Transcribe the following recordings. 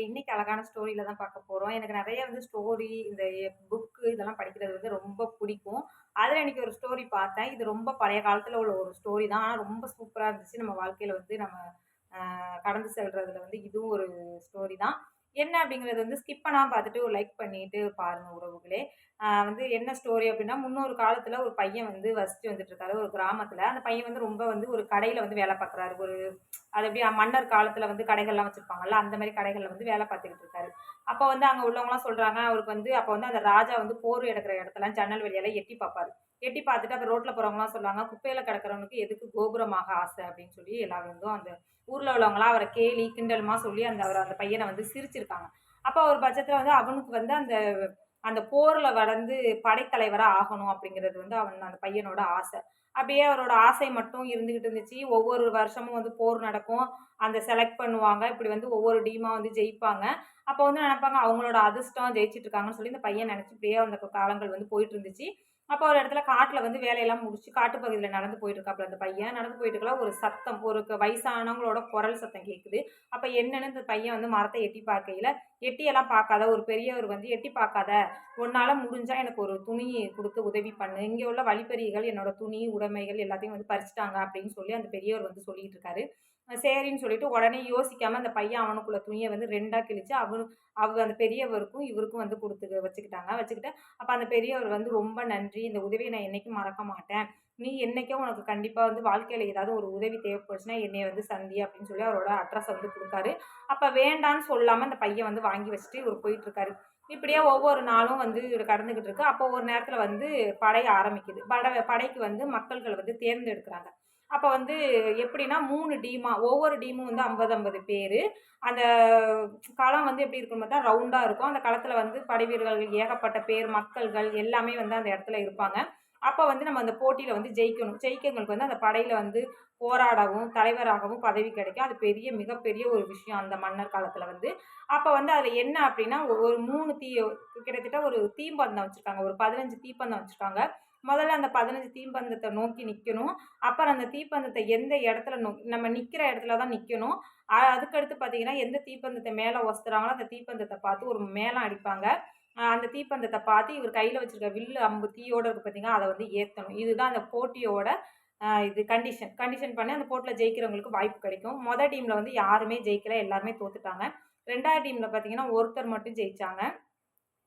இன்னைக்கு அழகான ஸ்டோரியில தான் பார்க்க போறோம். எனக்கு நெறைய வந்து ஸ்டோரி, இந்த புக்கு இதெல்லாம் படிக்கிறது வந்து ரொம்ப பிடிக்கும். அதுல இன்னைக்கு ஒரு ஸ்டோரி பார்த்தேன். இது ரொம்ப பழைய காலத்துல உள்ள ஒரு ஸ்டோரி தான். ஆனா ரொம்ப சூப்பரா இருந்துச்சு. நம்ம வாழ்க்கையில வந்து நம்ம கடந்து செல்றதுல வந்து இதுவும் ஒரு ஸ்டோரி தான். என்ன அப்படிங்கிறது வந்து ஸ்கிப் பண்ணாம பார்த்துட்டு ஒரு லைக் பண்ணிட்டு பாருங்க உறவுகளே. வந்து என்ன ஸ்டோரி அப்படின்னா, முன்னொரு காலத்துல ஒரு பையன் வந்து வசிச்சு வந்துட்டு இருக்காரு ஒரு கிராமத்துல. அந்த பையன் வந்து ரொம்ப வந்து ஒரு கடையில வந்து வேலை பார்க்குறாரு. அது எப்படி மன்னர் காலத்துல வந்து கடைகள்லாம் வச்சிருப்பாங்கல்ல, அந்த மாரி கடைகள்ல வந்து வேலை பார்த்துக்கிட்டு இருக்காரு. அப்ப வந்து அங்க உள்ளவங்கலாம் சொல்றாங்க, அவருக்கு வந்து அப்ப வந்து அந்த ராஜா வந்து போர் எடுக்கிற இடத்தலாம் ஜன்னல் வழியால எட்டி பார்ப்பாரு. எட்டி பார்த்துட்டு அப்ப ரோட்ல போறவங்கலாம் சொல்லுவாங்க, "குப்பையில கிடக்கிறவனுக்கு எதுக்கு கோபுரமாக ஆசை?" அப்படின்னு சொல்லி எல்லாரும் வந்து அந்த ஊர்ல உள்ளவங்கலாம் அவர கேலி, கிண்டலுமா சொல்லி அந்த பையன வந்து சிரிச்சிருக்காங்க. அப்ப ஒரு பட்சத்துல வந்து அவனுக்கு வந்து அந்த அந்த போர்ல வந்து படைத்தலைவரா ஆகணும் அப்படிங்கிறது வந்து அந்த பையனோட ஆசை. அப்படியே அவரோட ஆசை மட்டும் இருந்துகிட்டு இருந்துச்சு. ஒவ்வொரு வருஷமும் வந்து போர் நடக்கும். அந்த செலக்ட் பண்ணுவாங்க. இப்படி வந்து ஒவ்வொரு டீமா வந்து ஜெயிப்பாங்க. அப்போ வந்து நெனைப்பாங்க அவங்களோட அதிர்ஷ்டம் ஜெயிச்சுட்டு இருக்காங்கன்னு சொல்லி இந்த பையன் நெனச்சு இப்படியே அந்த காலங்கள் வந்து போயிட்டு இருந்துச்சு. அப்போ ஒரு இடத்துல காட்டுல வந்து வேலையெல்லாம் முடிச்சு காட்டு பகுதியில நடந்து போயிட்டு இருக்காப்புல அந்த பையன். நடந்து போயிட்டு இருக்கையில ஒரு சத்தம் ஒரு வயசானவங்களோட குரல் சத்தம் கேட்குது. அப்ப என்னன்னு இந்த பையன் வந்து மரத்த எட்டி பார்க்கையில, "எட்டியெல்லாம் பார்க்காத, ஒரு பெரியவர் வந்து எட்டி பார்க்காத. உன்னால முடிஞ்சா எனக்கு ஒரு துணி குடுத்து உதவி பண்ணு. இங்க உள்ள வழிப்பறிகள் என்னோட துணி, உடைமைகள் எல்லாத்தையும் வந்து பறிச்சுட்டாங்க" அப்படின்னு சொல்லி அந்த பெரியவர் வந்து சொல்லிட்டு இருக்காரு. சரின்னு சொல்லிட்டு உடனே யோசிக்காம அந்த பையன் அவனுக்குள்ள துணிய வந்து 2ஆ கிழிச்சு அந்த பெரியவருக்கும், இவருக்கும் வந்து வச்சுக்கிட்டாங்க. வச்சுக்கிட்டு அப்ப அந்த பெரியவர் வந்து "ரொம்ப நன்றி. இந்த உதவிய நான் என்னைக்கும் மறக்க மாட்டேன். நீ என்னைக்கோ உனக்கு கண்டிப்பா வந்து வாழ்க்கையில ஏதாவது ஒரு உதவி தேவைப்படுச்சுன்னா என்னைய வந்து சந்தி" அப்படின்னு சொல்லி அவரோட அட்ரஸ வந்து குடுக்காரு. அப்ப வேண்டான்னு சொல்லாம அந்த பையன் வந்து வாங்கி வச்சுட்டு இவரு போயிட்டு இருக்காரு. இப்படியே ஒவ்வொரு நாளும் வந்து கடந்துகிட்டு இருக்கு. அப்போ ஒரு நேரத்துல வந்து படை ஆரம்பிக்குது. படைக்கு வந்து மக்கள்கள் வந்து தேர்ந்தெடுக்குறாங்க. அப்ப வந்து எப்படின்னா 3 டீமா ஒவ்வொரு டீமும் வந்து 50, 50 பேரு. அந்த களம் வந்து எப்படி இருக்கும்னு பார்த்தா ரவுண்டா இருக்கும். அந்த களத்துல வந்து படைவீரர்கள் ஏகப்பட்ட பேர், மக்கள்கள் எல்லாமே வந்து அந்த இடத்துல இருப்பாங்க. அப்ப வந்து நம்ம அந்த போட்டியில வந்து ஜெயிக்கணும். ஜெயிக்கிறவங்களுக்கு வந்து அந்த படையில வந்து போராடவும், தலைவராகவும் பதவி கிடைக்கும். அது மிகப்பெரிய ஒரு விஷயம் அந்த மன்னர் காலத்துல வந்து. அப்ப வந்து அதுல என்ன அப்டின்னா, ஒரு 3 கிட்டத்தட்ட ஒரு தீப்பந்தம் வச்சிருக்காங்க. ஒரு 15 தீப்பந்தம் வச்சிருக்காங்க. முதல்ல அந்த 15 தீப்பந்தத்த நோக்கி நிக்கணும். அப்புறம் அந்த தீப்பந்தத்த எந்த இடத்துல நம்ம நிக்கிற இடத்துல தான் நிக்கணும். அதுக்கடுத்து பார்த்தீங்கன்னா, எந்த தீப்பந்தத்த மேல ஒசத்துறாங்களோ, அந்த தீப்பந்தத்த பார்த்து ஒரு மேளம் அடிப்பாங்க. அந்த தீப்பந்தத்த பார்த்து இவர் கையில வச்சிருக்க வில்லு அம்பு தீயோட இருக்கு பார்த்தீங்களா, அத வந்து ஏத்தணும். இதுதான் அந்த போட்டியோட இது கண்டிஷன். கண்டிஷன் பண்ணி அந்த போட்டில ஜெயிக்கிறவங்களுக்கு வாய்ப்பு கிடைக்கும். டீம்ல வந்து யாருமே ஜெயிக்கல. எல்லாருமே தோத்துட்டாங்க. 2வது டீம்ல பார்த்தீங்கன்னா, ஒருத்தர் மட்டும் ஜெயிச்சாங்க.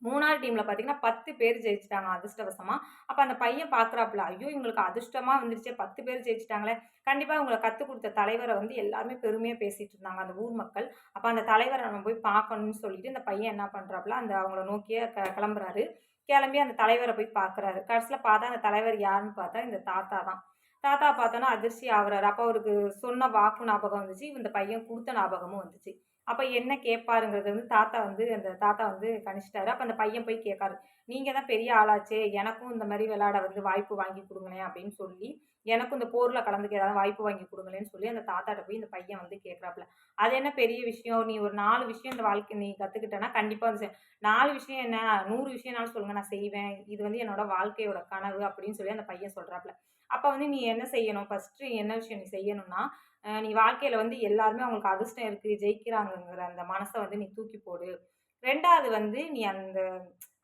3வது டீம்ல பார்த்தீங்கன்னா 10 பேர் ஜெயிச்சுட்டாங்க அதிர்ஷ்டவசமா. அப்ப அந்த பையன் பார்க்குறாப்புல, ஐயோ! இவங்களுக்கு அதிர்ஷ்டமா வந்துருச்சே 10 பேர் ஜெயிச்சுட்டாங்களே! கண்டிப்பா இவங்கள கத்துக் குடுத்த தலைவர வந்து எல்லாருமே பெருமையா பேசிட்டு இருந்தாங்க அந்த ஊர் மக்கள். அப்ப அந்த தலைவர நம்ம போய் பார்க்கணும்னு சொல்லிட்டு இந்த பையன் என்ன பண்றாப்புல, அவங்கள நோக்கியே கிளம்புறாரு. கிளம்பி அந்த தலைவர போய் பார்க்குறாரு. கடைசில பார்த்தா அந்த தலைவர் யாருன்னு பார்த்தா இந்த தாத்தா தான். தாத்தா பார்த்தோனே அதிர்ச்சி ஆவுறாரு. அப்ப அவருக்கு சொன்ன வாக்கும் ஞாபகம் வந்துச்சு. இந்த பையன் குடுத்த ஞாபகமும் வந்துச்சு. அப்ப என்ன கேட்பாருங்கிறது வந்து அந்த தாத்தா வந்து கணிச்சுட்டாரு. அப்ப அந்த பையன் போய் கேட்காரு. "நீங்க தான் பெரிய ஆளாச்சே! எனக்கும் இந்த மாரி விளையாட வந்து வாய்ப்பு வாங்கி குடுங்களேன்" அப்படின்னு சொல்லி, எனக்கும் இந்த போர்ல கலந்துக்க ஏதாவது வாய்ப்பு வாங்கி குடுங்களேன்னு சொல்லி அந்த தாத்தாட்ட போய் இந்த பையன் வந்து கேட்கிறாப்புல. அது என்ன பெரிய விஷயம்? நீ ஒரு 4 விஷயம் இந்த வாழ்க்கை நீ கத்துக்கிட்டன்னா கண்டிப்பா வந்து 4 விஷயம் என்ன? 100 விஷயம்னாலும் சொல்லுங்க நான் செய்வேன். இது வந்து என்னோட வாழ்க்கையோட கனவு அப்படின்னு சொல்லி அந்த பையன் சொல்றாப்புல. அப்ப வந்து நீ என்ன செய்யணும்? ஃபர்ஸ்ட்டு என்ன விஷயம் நீ செய்யணும்னா, நீ வாழ்க்கையில வந்து எல்லாருமே அவங்களுக்கு அதிர்ஷ்டம் இருக்கு, ஜெயிக்கிறாங்கங்கிற அந்த மனச வந்து நீ தூக்கி போடு. 2வது வந்து நீ அந்த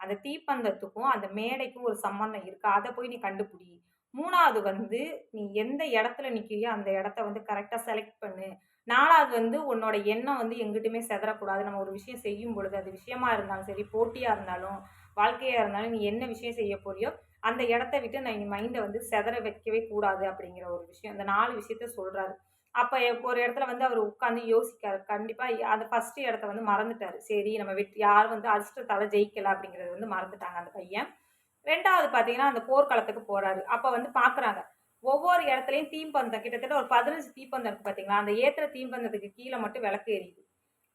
அந்த தீப்பந்தத்துக்கும், அந்த மேடைக்கும் ஒரு சம்மந்தம் இருக்கா? அத போய் நீ கண்டுபுடி. 3வது வந்து நீ எந்த இடத்துல நிக்கிறியோ, அந்த இடத்த வந்து கரெக்ட்டா செலக்ட் பண்ணு. 4வது வந்து உன்னோட எண்ணம் வந்து எங்கிட்டுமே சிதறக்கூடாது. நம்ம ஒரு விஷயம் செய்யும் பொழுது, அது விஷயமா இருந்தாலும் சரி, போட்டியா இருந்தாலும், வாழ்க்கையா இருந்தாலும், நீ என்ன விஷயம் செய்ய போறியோ, அந்த இடத்த விட்டு நீ மைண்ட வந்து சிதற வைக்கவே கூடாது அப்படிங்கிற ஒரு விஷயம். இந்த 4 விஷயத்த சொல்றாரு. அப்ப ஒரு இடத்துல வந்து அவரு உட்கார்ந்து யோசிக்காரு. கண்டிப்பா அந்த ஃபர்ஸ்ட் இடத்த வந்து மறந்துட்டாரு. சரி நம்ம யார் வந்து அதிர்ஷ்டத்தால ஜெயிக்கல அப்படிங்கிறத வந்து மறந்துட்டாங்க அந்த பையன். 2வது பார்த்தீங்கன்னா, அந்த போர்க்களத்துக்கு போறாரு. அப்ப வந்து பார்க்குறாங்க. ஒவ்வொரு இடத்துலயும் தீப்பந்தம் கிட்டத்தட்ட ஒரு 15 தீப்பந்தம் இருக்கு பார்த்தீங்களா? அந்த ஏத்துற தீப்பந்தத்துக்கு கீழ மட்டும் விளக்கு எரியுது.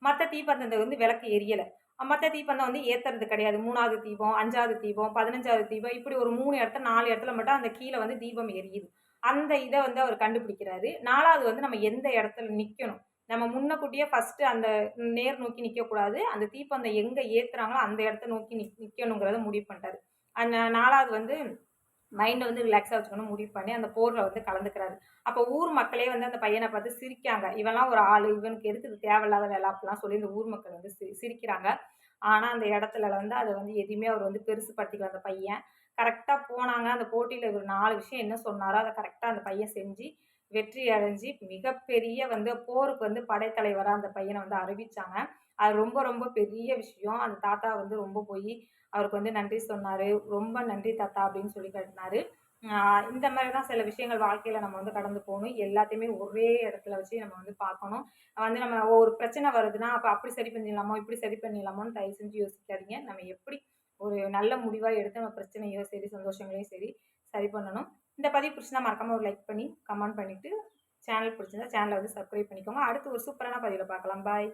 மத்த தீப்பந்தத்த வந்து விளக்கு எரியல. மத்த தீப்பந்தம் வந்து ஏத்துறது கிடையாது. 3வது தீபம், 5வது தீபம், 15வது தீபம் இப்படி ஒரு 3 இடத்துல 4 இடத்துல மட்டும் அந்த கீழ வந்து தீபம் எரியுது. அந்த இத வந்து அவர் கண்டுபிடிக்கிறாரு. 4வது வந்து நம்ம எந்த இடத்துல நிக்கணும். நம்ம முன்னக்கூட்டியே ஃபர்ஸ்ட்டு அந்த நேர் நோக்கி நிக்கக்கூடாது. அந்த தீப்பந்தம் எங்க ஏத்துறாங்களோ அந்த இடத்த நோக்கி நிக்கணுங்கிறத முடிவு பண்ணிட்டாரு. அந்த 4வது வந்து மைண்டை வந்து ரிலாக்ஸாக வச்சுக்கணும் முடிவு பண்ணி அந்த போரில் வந்து கலந்துக்கிறாரு. அப்போ ஊர் மக்களே வந்து அந்த பையனை பார்த்து சிரிக்காங்க. இவன்லாம் ஒரு ஆளு, இவனுக்கு எதுக்கு இது தேவையில்லாத வேலை அப்படிலாம் சொல்லி இந்த ஊர் மக்கள் வந்து சிரிக்கிறாங்க. ஆனா அந்த இடத்துல வந்து அத வந்து எதையுமே அவர் வந்து பெருசுபடுத்திக்கல அந்த பையன். கரெக்ட்டா போனாங்க. அந்த போட்டியில இவரு 4 விஷயம் என்ன சொன்னாரோ, அத கரெக்ட்டா அந்த பையன் செஞ்சு, வெற்றி அடைஞ்சு மிகப்பெரிய வந்து போருக்கு வந்து படைத்தலைவரா அந்த பையன வந்து அறிவிச்சாங்க. அது ரொம்ப ரொம்ப பெரிய விஷயம். அந்த தாத்தா வந்து ரொம்ப போயி அவருக்கு வந்து நன்றி சொன்னாரு. "ரொம்ப நன்றி தாத்தா" அப்படின்னு சொல்லி காட்டினாரு. ஆ இந்த மாரி தான் சில விஷயங்கள் வாழ்க்கையில நம்ம வந்து கடந்து போணும். எல்லாத்தையுமே ஒரே இடத்துல வச்சு நம்ம வந்து பார்க்கணும். வந்து நம்ம ஒரு பிரச்சனை வருதுன்னா, அப்ப அப்படி சரி பண்ணிடலாமோ, இப்படி சரி பண்ணிடலாமோன்னு தயவு செஞ்சு யோசிக்காதீங்க. நம்ம எப்படி ஒரு நல்ல முடிவா எடுத்து நம்ம பிரச்சனையோ சரி, சந்தோஷங்களையும் சரி, சரி பண்ணணும். இந்த பதிவு பிடிச்சிருந்தா மறக்காம ஒரு லைக் பண்ணி, கமெண்ட் பண்ணிட்டு, சேனல் பிடிச்சிருந்தா சேனல வந்து சப்ஸ்கிரைப் பண்ணிக்கோங்க. அடுத்து ஒரு சூப்பரான பதிவுல பார்க்கலாம். பாய்.